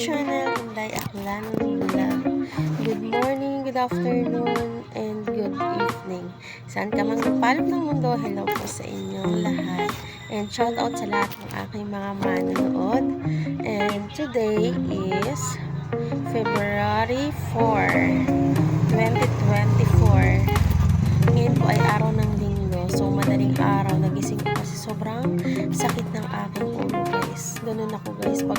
channel, Inday Aklan Vlog. Good morning, good afternoon, and good evening. Saan ka mang lupalop ng mundo, hello po sa inyong lahat. And shout out sa lahat ng aking mga manonood. And today is February 4, 2024. Ngayon po ay araw ng linggo. So, madaling araw. Nagising ko kasi sobrang sakit ng aking ulo, guys. Ganun ako, guys, pag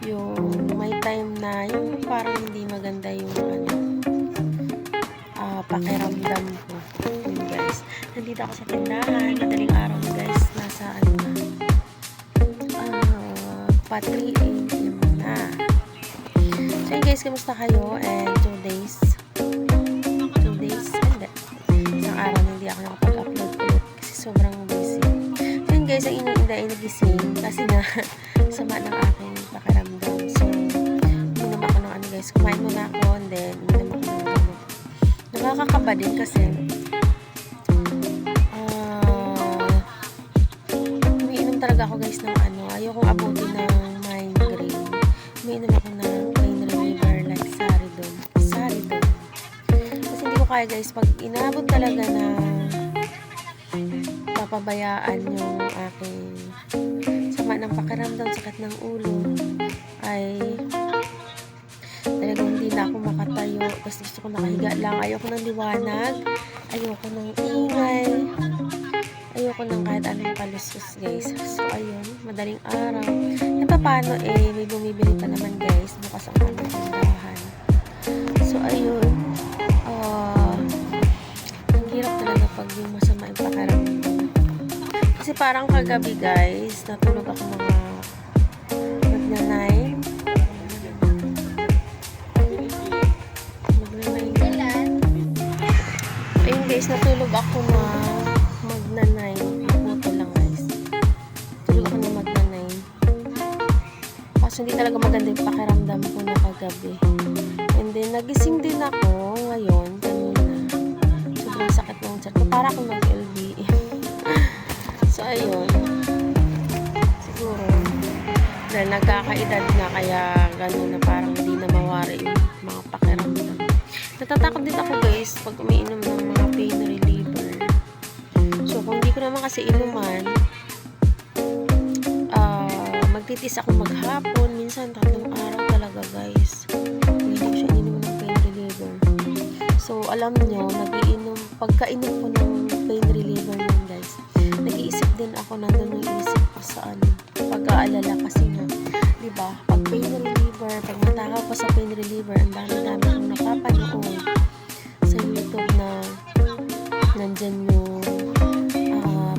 yung may time na yung parang hindi maganda yung pakiramdam ko. Yun, guys. Nandito ako sa tindahan. Madaling araw na, guys. Nasa pa 3 a.m. na. So, yun, guys, kamusta kayo? And 2 days, isang araw na hindi ako nakapag-upload ulit kasi sobrang busy. So, yun, guys, ang inuinda ay nagising kasi na sama ng aking pakiramdam. So, inom ako ng guys, kumain muna ako and then inom ako ng gamot. Nakakakaba din kasi umiinom talaga ako, guys, ng ayokong abutin ng migraine. Umiinom ako ng pain reliever like Saridon. Kasi hindi ko kaya, guys, pag inabot talaga na papabayaan yung aking sama ng pakiramdam, sakit ng ulo, ay talagang hindi na ako makatayo. Kasi gusto ko nakahiga lang. Ayoko ng liwanag, ayoko ng ingay, ayoko ng kahit anong palusos, guys. So, ayun, madaling araw. E paano may bumibili pa naman, guys, bukas ang aming tindahan. So, ayun, ang hirap talaga pag yung masama yung pakiramdam. Kasi parang kagabi, guys, natulog ako mga magna-9. Ayun, guys, natulog ako na magna-9. Naputo lang, guys. Tulog ako na magna-9. Kasi hindi talaga maganda yung pakiramdam ko na kagabi. And then, nagising din ako ngayon, kanina. Sobrang sakit ng chat ko. Para akong nag-LB. So, ayun. Siguro, dahil nagkakaedad na, kaya gano'n na parang hindi na mawari yung mga pakiramdam. Natatakot din ako, guys, pag umiinom ng mga pain reliever. So, kung hindi ko naman kasi inuman, magtitis ako maghapon. Minsan, 3 araw talaga, guys. Hindi ko siya inuman ng pain reliever. So, alam nyo, pagkainom ko ng pain reliever nun, guys, nag-iisip din ako, nandun yung isip ko sa pag-aalala kasi nga, diba, pag pain reliever, pag matakaw ko sa pain reliever, ang dami-dami kong napapanood sa YouTube na nandyan yung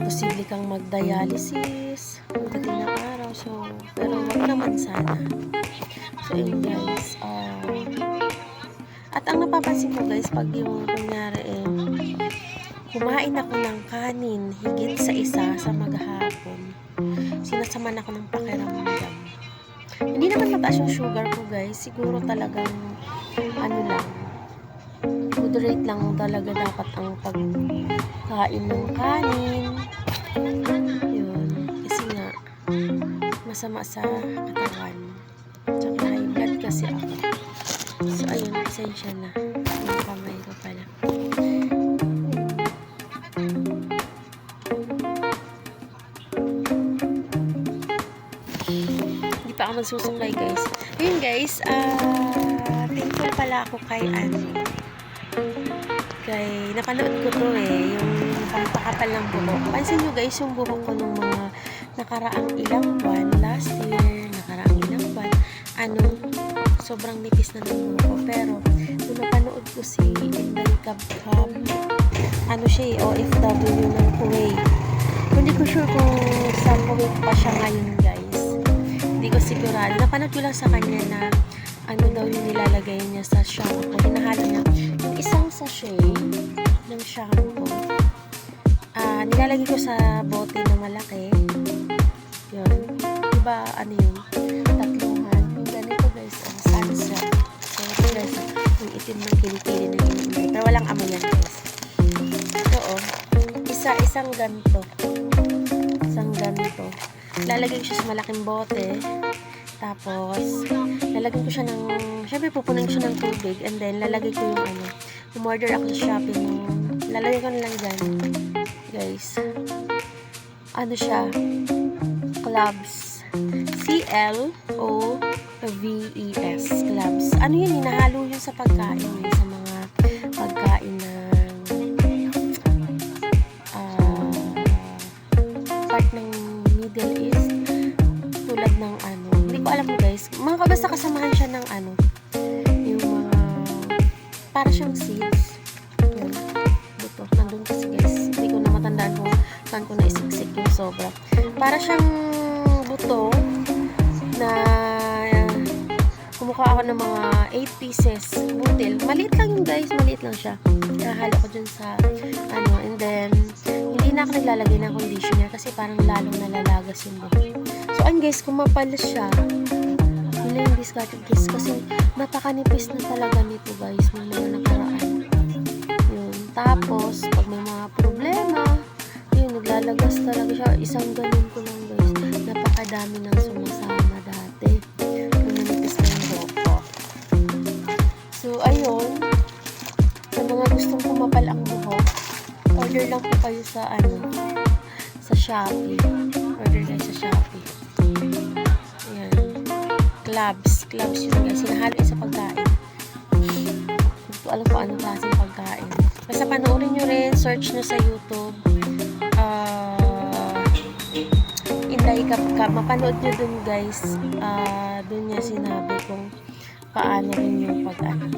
posible kang mag-dialysis pagdating ng araw. So, pero wag naman sana. So, yun, guys, at ang napapansin ko, guys, pag yung kunyari kumain ako ng kanin higit sa isa sa maghapon, sinasaman ako ng pakiramdam. Hindi naman mataas yung sugar ko, guys. Siguro talagang lang, moderate lang talaga dapat ang pagkain ng kanin. Yun, kasi nga masama sa katawan. Tsaka high blood kasi ako. So, ayun, pasensya na. Yung kamay ko pala. Hindi pa ako magsusuklay, guys. Ayun, guys, thankful pala ako kay napanood ko to yung pampakapal ng buhok. Pansin nyo, guys, yung buhok ko nung mga nakaraang ilang buwan, last year, nakaraang ilang buwan, sobrang nipis na ng buhok ko. Pero, nung napanood ko si Inday Kabkab, siya OFW ng Kuwait. Hindi ko sure kung sa Kuwait pa siya ngayon, guys. Hindi ko sigurado. Napanood ko lang sa kanya na daw yung nilalagay niya sa shampoo. Hinahalo niya yung isang sachet ng shampoo. Nilalagay ko sa bote na malaki. Yun. Diba, yun? Tatluhan. Yung ganito, guys, salsa. So, ito, guys, yung itim ng kilikili na yun. Pero walang amoy yan, guys. So, isang ganito. Lalagay ko siya sa malaking bote. Tapos, lalagyan ko siya ng, syempre pupunin ko siya ng tubig, and then lalagay ko yung ano, umorder ako sa Shopee nung, lalagay ko na lang dyan, guys. Ano siya? Cloves. C-L-O-V-E-S. Cloves. Ano yun? Hinahalo yun sa pagkain. Sa mga pagkain na part ng Middle East. Tulad ng ano. Hindi ko alam mo guys. Mga kabasta kasamahan siya ng ano. Yung mga para siyang seeds. Yun. Buto. Nandun kasi guys. Hindi ko na matandaan kung saan ko na isiksik yung sobra. Para siyang buto na kumukuha ako ng mga 8 pieces butil. Maliit lang yun guys, maliit lang siya. Nakahalo ko dyan sa ano, and then hindi na ako naglalagay ng conditioner kasi parang lalong nalalagas yung buhok. So ayun guys, kung mapalas siya, yun na yung discarded guys kasi napakanipis na talaga nito guys, may mga nakaraan. Yun. Tapos pag may mga problema, yun, naglalagas talaga siya. Isang ganun ko lang guys, napakadami nang sumasama dati. Nanipis na yung buhok ko. So ayun, sa mga gustong kumapal ang buhok, order lang po kayo sa ano, sa Shopee. Order guys sa Shopee. Ayan. Cloves yun guys, sinahalo yun sa pagkain. Hindi ko alam kung anong klaseng pagkain. Basta panoorin nyo rin, search nyo sa YouTube. Inday Kapkap, mapanood nyo dun guys. Dun niya sinabi kung paano rin yung pag-ano.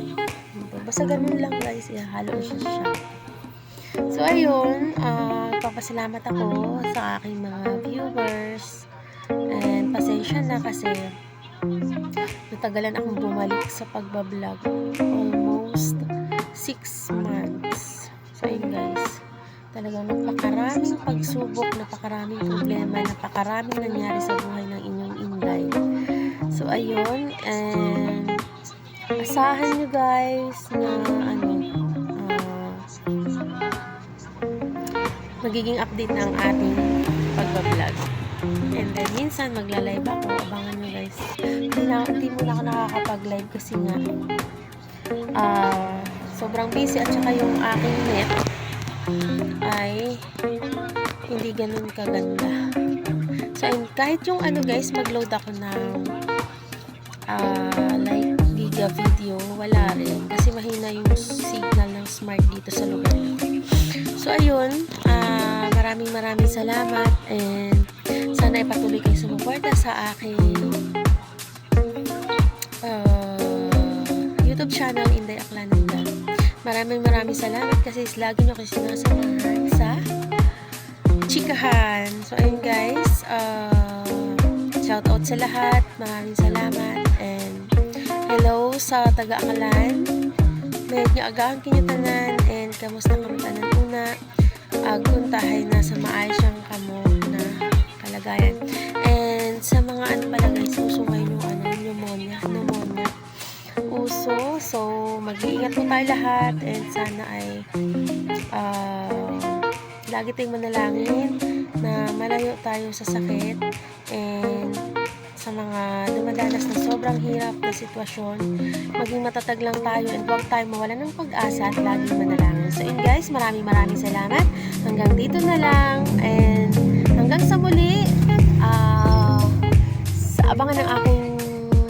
Basta ganun lang guys, ihalo siya siya. So ayun, papasalamat ako sa aking mga viewers. And pasensya na kasi natagalan akong bumalik sa pagbablog. Almost 6 months. So ayun guys, talagang napakaraming pagsubok, napakaraming problema, napakaraming nangyari sa buhay ng inyong Inday. So ayun, and asahan nyo guys na ano, magiging update ng ating pagbablog. And then minsan magla-live ako, abangan nyo guys. Hindi muna ako nakakapag-live kasi nga sobrang busy at saka yung aking net ay hindi ganun kaganda. So kahit yung ano guys, mag-load ako ng like giga video, wala rin kasi mahina yung signal ng smart dito sa lugar natin. So ayun, maraming salamat, and sana ipatuloy kayo sumuporta sa aking YouTube channel, Inday Aklanan Vlog. Maraming salamat kasi lagi nyo kasi sinasamahan sa chikahan. So ayun guys, shout out sa lahat, maraming salamat, and hello sa taga-Akalan. Mayroon nyo agahan kinyutanan, and kamusta kami tanan una, aguntahay na sa maayos siyang kamo na kalagayan. And sa mga ano pala guys, uso ngayon yung ano, pneumonia uso. So mag-iingat po tayo lahat, and sana ay lagi tayong manalangin na malayo tayo sa sakit, and sa mga dumadanas na sobrang hirap na sitwasyon, maging matatag lang tayo, and huwag tayo mawala ng pag-asa at laging manalangin. So yun guys, maraming salamat. Hanggang dito na lang, and hanggang sa muli, sa abangan ng aking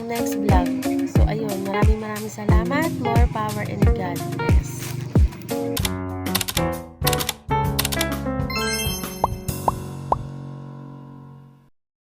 next vlog. So ayun, maraming salamat. More power and God bless.